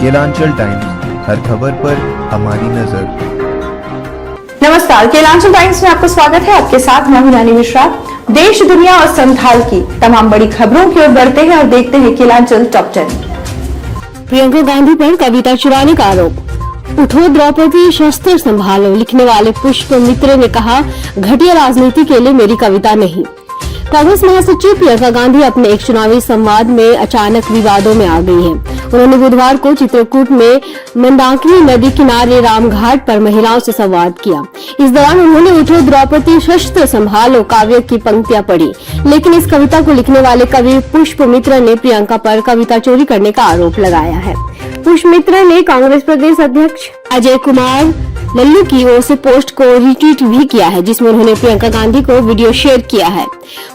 Kelanchal times, हर खबर पर हमारी नजर। नमस्कार, केलांचल टाइम्स में आपका स्वागत है। आपके साथ मैं हिरानी मिश्रा। देश, दुनिया और संथाल की तमाम बड़ी खबरों की ओर बढ़ते हैं और देखते हैं केलांचल टॉप 10। प्रियंका गांधी पर कविता चुराने का आरोप। उठो द्रौपदी शस्त्र संभालो, लिखने वाले पुष्प मित्र ने कहा, घटिया राजनीति के लिए मेरी कविता नहीं। कांग्रेस महासचिव प्रियंका गांधी अपने एक चुनावी संवाद में अचानक विवादों में आ गई हैं। उन्होंने बुधवार को चित्रकूट में मंदाकिनी नदी किनारे रामघाट पर महिलाओं से संवाद किया। इस दौरान उन्होंने उठो द्रौपदी शस्त्र संभालो काव्य की पंक्तियां पढ़ी, लेकिन इस कविता को लिखने वाले कवि पुष्प मित्र ने प्रियंका पर कविता चोरी करने का आरोप लगाया है। पुष्प मित्र ने कांग्रेस प्रदेश अध्यक्ष अजय कुमार लल्लू की ओर से पोस्ट को रिट्वीट भी किया है, जिसमें उन्होंने प्रियंका गांधी को वीडियो शेयर किया है।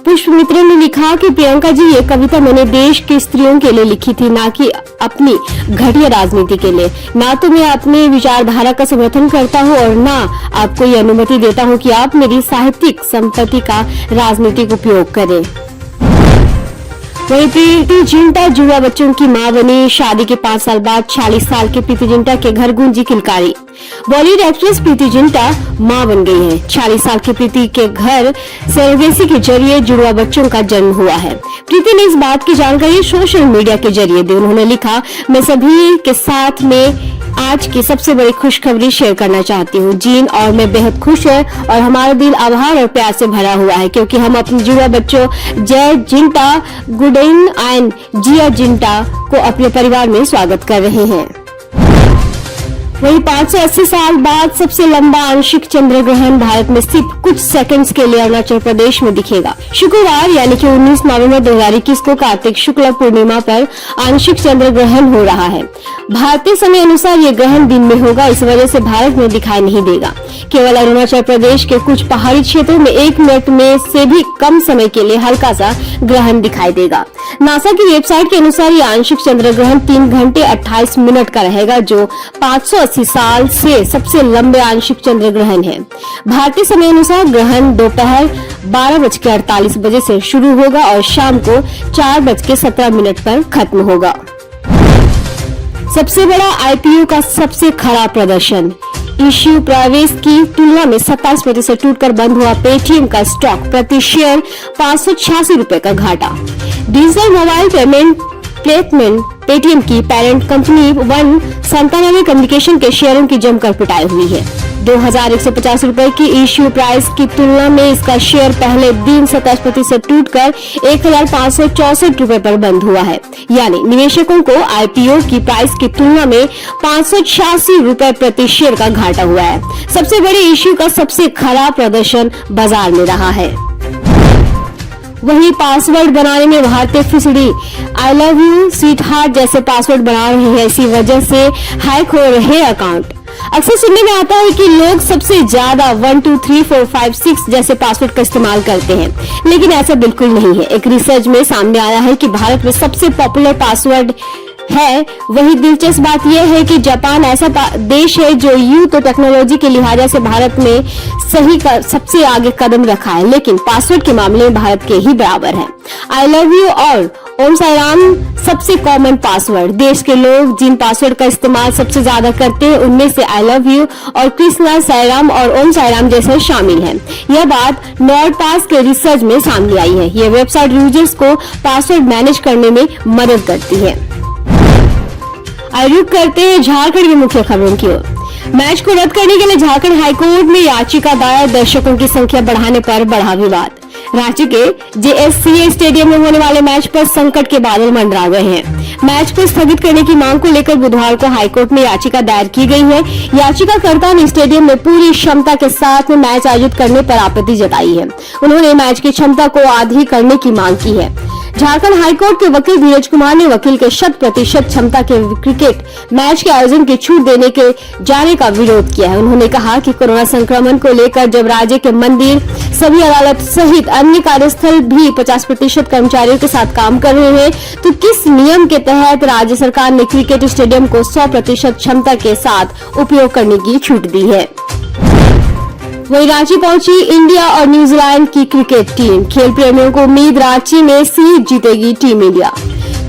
पुष्प मित्र ने लिखा कि प्रियंका जी, ये कविता मैंने देश की स्त्रियों के लिए लिखी थी, ना कि अपनी घटिया राजनीति के लिए। ना तो मैं अपनी विचारधारा का समर्थन करता हूँ और ना आपको ये अनुमति देता हूँ कि आप मेरी साहित्यिक संपत्ति का राजनीतिक उपयोग करें। वहीं प्रीति जिंटा जुड़वा बच्चों की मां बनी। शादी के 5 साल बाद 46 साल के प्रीति जिंटा के घर गूंजी किलकारी। बॉलीवुड एक्ट्रेस प्रीति जिंटा मां बन गई है। 46 साल की प्रीति के घर सेरोगेसी के जरिए जुड़वा बच्चों का जन्म हुआ है। प्रीति ने इस बात की जानकारी सोशल मीडिया के जरिए दी। उन्होंने लिखा, मैं सभी के साथ में आज की सबसे बड़ी खुशखबरी शेयर करना चाहती हूँ। जीन और मैं बेहद खुश है और हमारा दिल आभार और प्यार से भरा हुआ है, क्योंकि हम अपने जुड़वा बच्चों जय जिंटा, गुडेन एंड जिया जिंटा को अपने परिवार में स्वागत कर रहे हैं। वहीं 580 साल बाद सबसे लंबा आंशिक चंद्र ग्रहण भारत में सिर्फ कुछ सेकंड्स के लिए अरुणाचल प्रदेश में दिखेगा। शुक्रवार यानी कि 19 नवंबर 2021 को कार्तिक शुक्ल पूर्णिमा पर आंशिक चंद्र ग्रहण हो रहा है। भारतीय समय अनुसार ये ग्रहण दिन में होगा, इस वजह से भारत में दिखाई नहीं देगा। केवल अरुणाचल प्रदेश के कुछ पहाड़ी क्षेत्रों में 1 मिनट में से भी कम समय के लिए हल्का सा ग्रहण दिखाई देगा। नासा की वेबसाइट के अनुसार ये आंशिक चंद्र ग्रहण 3 घंटे 28 मिनट का रहेगा, जो 580 साल से सबसे लंबे आंशिक चंद्र ग्रहण है। भारतीय समय अनुसार ग्रहण दोपहर 12:48 बजे से शुरू होगा और शाम को 4:17 पर खत्म होगा। सबसे बड़ा आईपीओ का सबसे खराब प्रदर्शन। इश्यू प्राइस की तुलना में 27% टूटकर बंद हुआ पेटीएम का स्टॉक, प्रति शेयर 586 रुपए का घाटा। Digital mobile payment platform Paytm की पेरेंट कंपनी 197 कम्युनिकेशन के शेयरों की जमकर पिटाई हुई है। 2150 रुपए की इश्यू प्राइस की तुलना में इसका शेयर पहले दिन 27% टूटकर 1564 रुपए पर बंद हुआ है। यानी निवेशकों को आईपीओ की प्राइस की तुलना में 586 रुपए प्रति शेयर का घाटा हुआ है। सबसे बड़े इश्यू का सबसे खराब प्रदर्शन बाजार में रहा है। वहीं पासवर्ड बनाने में भारतीय फिसड़ी। I love you sweetheart जैसे पासवर्ड बना रहे हैं, इसी वजह से हैक हो रहे अकाउंट। अक्सर सुनने में आता है कि लोग सबसे ज्यादा 1 2 3 4 5 6 जैसे पासवर्ड का इस्तेमाल करते हैं, लेकिन ऐसा बिल्कुल नहीं है। एक रिसर्च में सामने आया है कि भारत में सबसे पॉपुलर पासवर्ड है। वही दिलचस्प बात यह है कि जापान ऐसा देश है जो यूं तो टेक्नोलॉजी के लिहाजा से भारत में सबसे आगे कदम रखा है, लेकिन पासवर्ड के मामले में भारत के ही बराबर है। आई लव यू और ओम साई राम सबसे कॉमन पासवर्ड। देश के लोग जिन पासवर्ड का इस्तेमाल सबसे ज्यादा करते हैं, उनमें से आई लव यू और कृष्णा साईराम और ओम साईराम जैसे शामिल हैं। यह बात नॉर्डपास के रिसर्च में सामने आई है। यह वेबसाइट यूजर्स को पासवर्ड मैनेज करने में मदद करती है। रुक करते हैं झारखंड की मुख्य खबरों की ओर। मैच को रद्द करने के लिए झारखंड हाईकोर्ट में याचिका दायर। दर्शकों की संख्या बढ़ाने पर बढ़ा विवाद। रांची के जेएससीए स्टेडियम में होने वाले मैच पर संकट के बादल मंडरा गए हैं। मैच को स्थगित करने की मांग को लेकर बुधवार को हाईकोर्ट में याचिका दायर की गई है। याचिकाकर्ता ने स्टेडियम में पूरी क्षमता के साथ में मैच आयोजित करने पर आपत्ति जताई है। उन्होंने मैच की क्षमता को आधी करने की मांग की है। झारखंड हाईकोर्ट के वकील धीरज कुमार ने वकील के 100% क्षमता के क्रिकेट मैच के आयोजन की छूट देने के जाने का विरोध किया है। उन्होंने कहा कि कोरोना संक्रमण को लेकर जब राज्य के मंदिर, सभी अदालत सहित अन्य कार्यस्थल भी 50% कर्मचारियों के साथ काम कर रहे हैं, तो किस नियम के तहत राज्य सरकार ने क्रिकेट स्टेडियम को 100% क्षमता के साथ उपयोग करने की छूट दी है। वहीं रांची पहुंची इंडिया और न्यूजीलैंड की क्रिकेट टीम। खेल प्रेमियों को उम्मीद, रांची में सीरीज जीतेगी टीम इंडिया।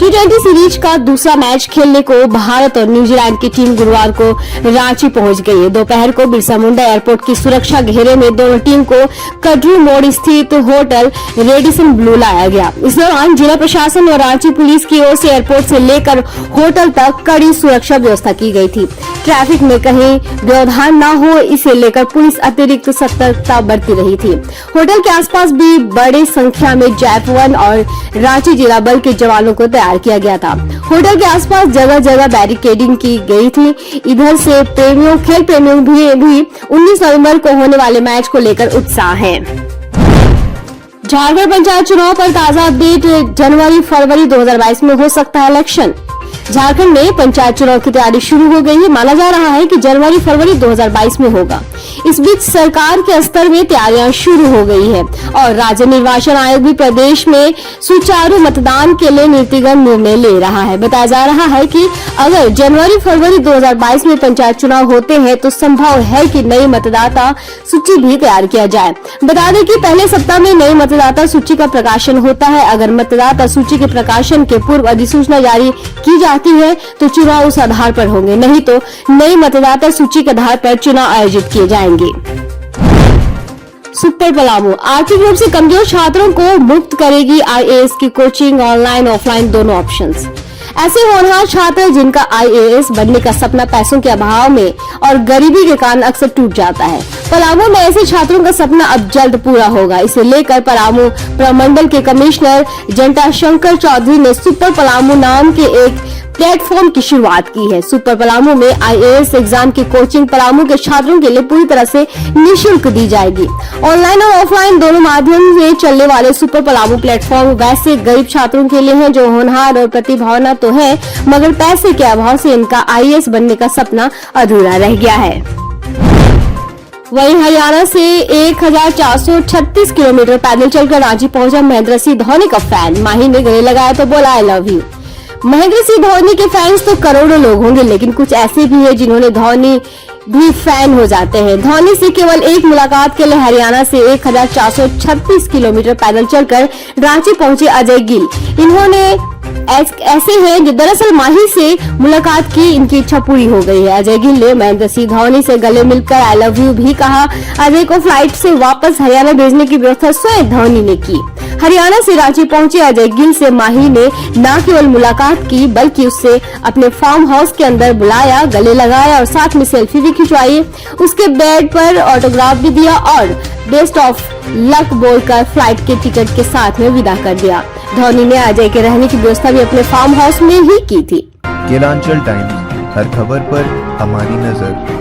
T20 सीरीज का दूसरा मैच खेलने को भारत और न्यूजीलैंड की टीम गुरुवार को रांची पहुंच गई है। दोपहर को बिरसा मुंडा एयरपोर्ट की सुरक्षा घेरे में दोनों टीम को कटरू मोड़ स्थित होटल रेडिसन ब्लू लाया गया। इस दौरान जिला प्रशासन और रांची पुलिस की ओर से एयरपोर्ट से लेकर होटल तक कड़ी सुरक्षा व्यवस्था की गई थी। ट्रैफिक में कहीं व्यवधान न हो, इसे लेकर पुलिस अतिरिक्त सतर्कता बरती रही थी। होटल के आसपास भी बड़ी संख्या में जैप-1 और रांची जिला बल के जवानों को तैयार किया गया था। होटल के आसपास जगह जगह बैरिकेडिंग की गई थी। इधर से खेल प्रेमियों भी 19 नवंबर को होने वाले मैच को लेकर उत्साह है। झारखंड पंचायत चुनाव पर ताजा अपडेट। जनवरी-फरवरी 2022 में हो सकता है इलेक्शन। झारखंड में पंचायत चुनाव की तैयारी शुरू हो गई है। माना जा रहा है कि जनवरी-फरवरी 2022 में होगा। इस बीच सरकार के स्तर में तैयारियां शुरू हो गई है और राज्य निर्वाचन आयोग भी प्रदेश में सुचारू मतदान के लिए नीतिगत निर्णय ले रहा है। बताया जा रहा है कि अगर जनवरी-फरवरी 2022 में पंचायत चुनाव होते हैं तो संभव है कि नई मतदाता सूची भी तैयार किया जाए। बता दें कि पहले सप्ताह में नई मतदाता सूची का प्रकाशन होता है। अगर मतदाता सूची के प्रकाशन के पूर्व अधिसूचना जारी की जाती है तो चुनाव उस आधार पर होंगे, नहीं तो नई मतदाता सूची के आधार पर चुनाव आयोजित किए जाएंगे। सुपर पलामू आर्थिक रूप से कमजोर छात्रों को मुक्त करेगी आईएएस की कोचिंग, ऑनलाइन ऑफलाइन दोनों ऑप्शंस। ऐसे होनहार छात्र जिनका आईएएस बनने का सपना पैसों के अभाव में और गरीबी के कारण अक्सर टूट जाता है, पलामू में ऐसे छात्रों का सपना अब जल्द पूरा होगा। इसे लेकर पलामू प्रमंडल के कमिश्नर जटाशंकर चौधरी ने सुपर पलामू नाम के एक प्लेटफॉर्म की शुरुआत की है। सुपर पलामू में आईएएस एग्जाम की कोचिंग पलामू के छात्रों के लिए पूरी तरह से निःशुल्क दी जाएगी। ऑनलाइन और ऑफलाइन दोनों माध्यम से चलने वाले सुपर पलामू प्लेटफॉर्म वैसे गरीब छात्रों के लिए हैं जो होनहार और प्रतिभावान तो है, मगर पैसे के अभाव से इनका आईएएस बनने का सपना अधूरा रह गया है। वहीं हरियाणा से 1436 किलोमीटर पैदल चलकर रांची पहुंचा महेंद्र सिंह धोनी का फैन। माही ने गले लगाया तो बोला आई लव यू। महेंद्र सिंह धोनी के फैंस तो करोड़ों लोग होंगे, लेकिन कुछ ऐसे भी हैं जिन्होंने धोनी भी फैन हो जाते हैं। धोनी से केवल एक मुलाकात के लिए हरियाणा से 1436 किलोमीटर पैदल चलकर रांची पहुंचे अजय गिल। इन्होंने ऐसे हैं जो दरअसल माही से मुलाकात की इनकी इच्छा पूरी हो गई है। अजय गिल ने महेंद्र सिंह धोनी से गले मिलकर आई लव यू भी कहा। अजय को फ्लाइट से वापस हरियाणा भेजने की व्यवस्था स्वयं धोनी ने की। हरियाणा से रांची पहुंचे अजय गिल से माही ने न केवल मुलाकात की बल्कि उससे अपने फार्म हाउस के अंदर बुलाया, गले लगाया और साथ में सेल्फी भी खिंचवाई। उसके बेड पर ऑटोग्राफ भी दिया और बेस्ट ऑफ लक बोलकर फ्लाइट के टिकट के साथ में विदा कर दिया। धोनी ने अजय के रहने की व्यवस्था भी अपने फार्म हाउस में ही की थी। केलांचल टाइम्स, हर खबर पर हमारी नजर।